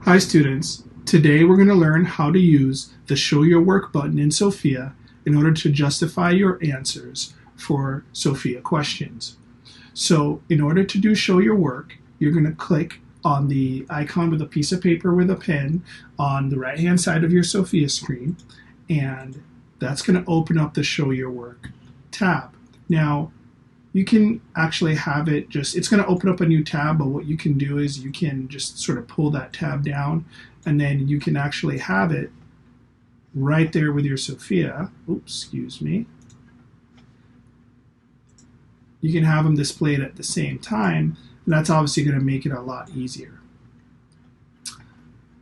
Hi students, today we're going to learn how to use the Show Your Work button in Sofia in order to justify your answers for Sofia questions. So in order to do Show Your Work, you're going to click on the icon with a piece of paper with a pen on the right hand side of your Sofia screen, and that's going to open up the Show Your Work tab. Now you can actually have it it's going to open up a new tab, but what you can do is you can just sort of pull that tab down, and then you can actually have it right there with your Sofia. Oops, excuse me. You can have them displayed at the same time, and that's obviously going to make it a lot easier.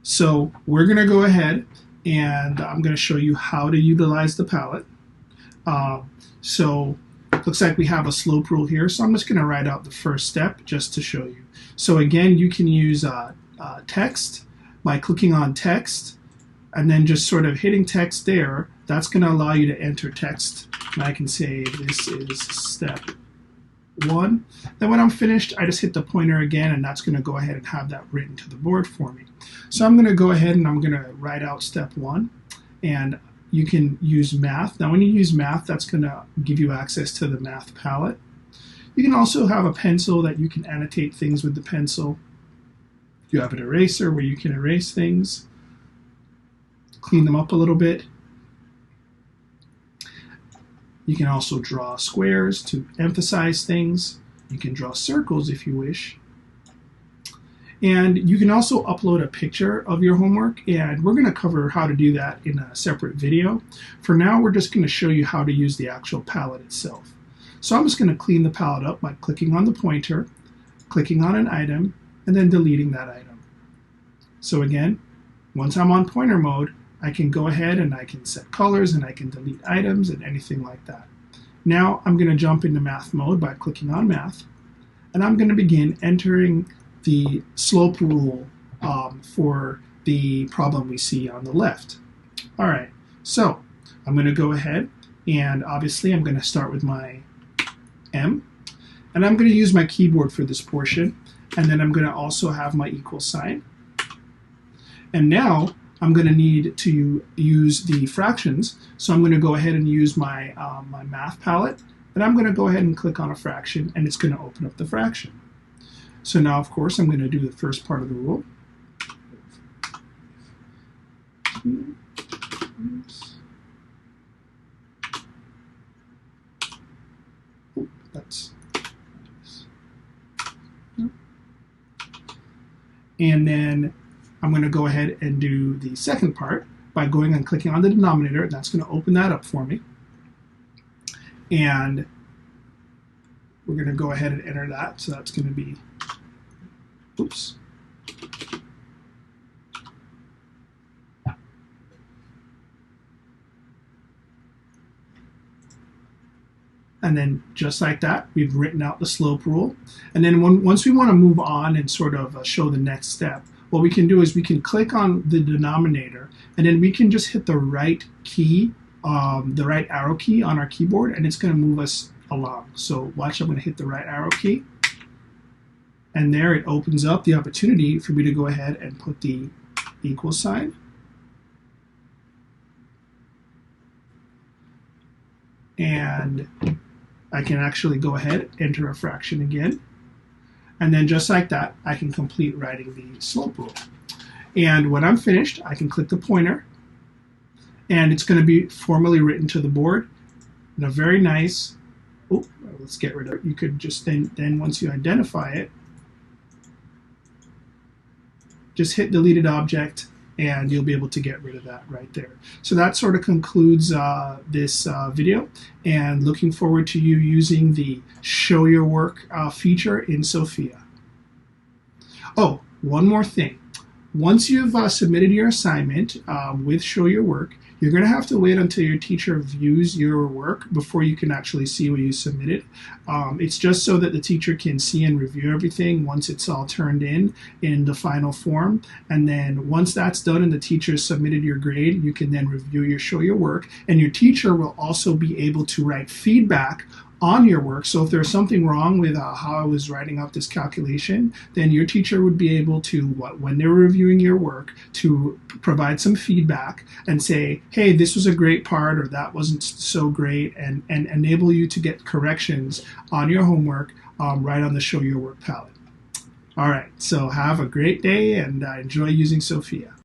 So we're going to go ahead and I'm going to show you how to utilize the palette. Looks like we have a slope rule here, so I'm just going to write out the first step just to show you. So again, you can use text by clicking on text and then just sort of hitting text there. That's going to allow you to enter text, and I can say this is step 1. Then when I'm finished, I just hit the pointer again, and that's going to go ahead and have that written to the board for me. So I'm going to go ahead and I'm going to write out step 1, and you can use math. Now when you use math, that's going to give you access to the math palette. You can also have a pencil that you can annotate things with the pencil. You have an eraser where you can erase things, clean them up a little bit. You can also draw squares to emphasize things. You can draw circles if you wish. And you can also upload a picture of your homework, and we're going to cover how to do that in a separate video. For now, we're just going to show you how to use the actual palette itself. So I'm just going to clean the palette up by clicking on the pointer, clicking on an item, and then deleting that item. So again, once I'm on pointer mode, I can go ahead and I can set colors and I can delete items and anything like that. Now I'm going to jump into math mode by clicking on math, and I'm going to begin entering the slope rule for the problem we see on the left. All right, so I'm going to go ahead and obviously I'm going to start with my M, and I'm going to use my keyboard for this portion, and then I'm going to also have my equal sign. And now I'm going to need to use the fractions, so I'm going to go ahead and use my, my math palette, and I'm going to go ahead and click on a fraction, and it's going to open up the fraction. So now, of course, I'm going to do the first part of the rule. And then I'm going to go ahead and do the second part by going and clicking on the denominator, and that's going to open that up for me. And we're going to go ahead and enter that, so that's going to be, oops. And then just like that, we've written out the slope rule. And then once we want to move on and sort of show the next step, what we can do is we can click on the denominator, and then we can just hit the right key, the right arrow key on our keyboard, and it's going to move us along. So watch, I'm going to hit the right arrow key, and there it opens up the opportunity for me to go ahead and put the equal sign. And I can actually go ahead, enter a fraction again, and then just like that, I can complete writing the slope rule. And when I'm finished, I can click the pointer, and it's going to be formally written to the board in a very nice, oh, let's get rid of it. You could just then once you identify it, just hit deleted object, and you'll be able to get rid of that right there. So that sort of concludes this video, and looking forward to you using the Show Your Work feature in Sofia. Oh, one more thing. Once you've submitted your assignment with Show Your Work, you're going to have to wait until your teacher views your work before you can actually see what you submitted. It's just so that the teacher can see and review everything once it's all turned in the final form. And then once that's done and the teacher has submitted your grade, you can then review your Show Your Work, and your teacher will also be able to write feedback on your work. So if there's something wrong with how I was writing out this calculation, then your teacher would be able to, when they're reviewing your work, to provide some feedback and say, hey, this was a great part, or that wasn't so great, and enable you to get corrections on your homework right on the Show Your Work palette. All right, so have a great day and enjoy using Sofia.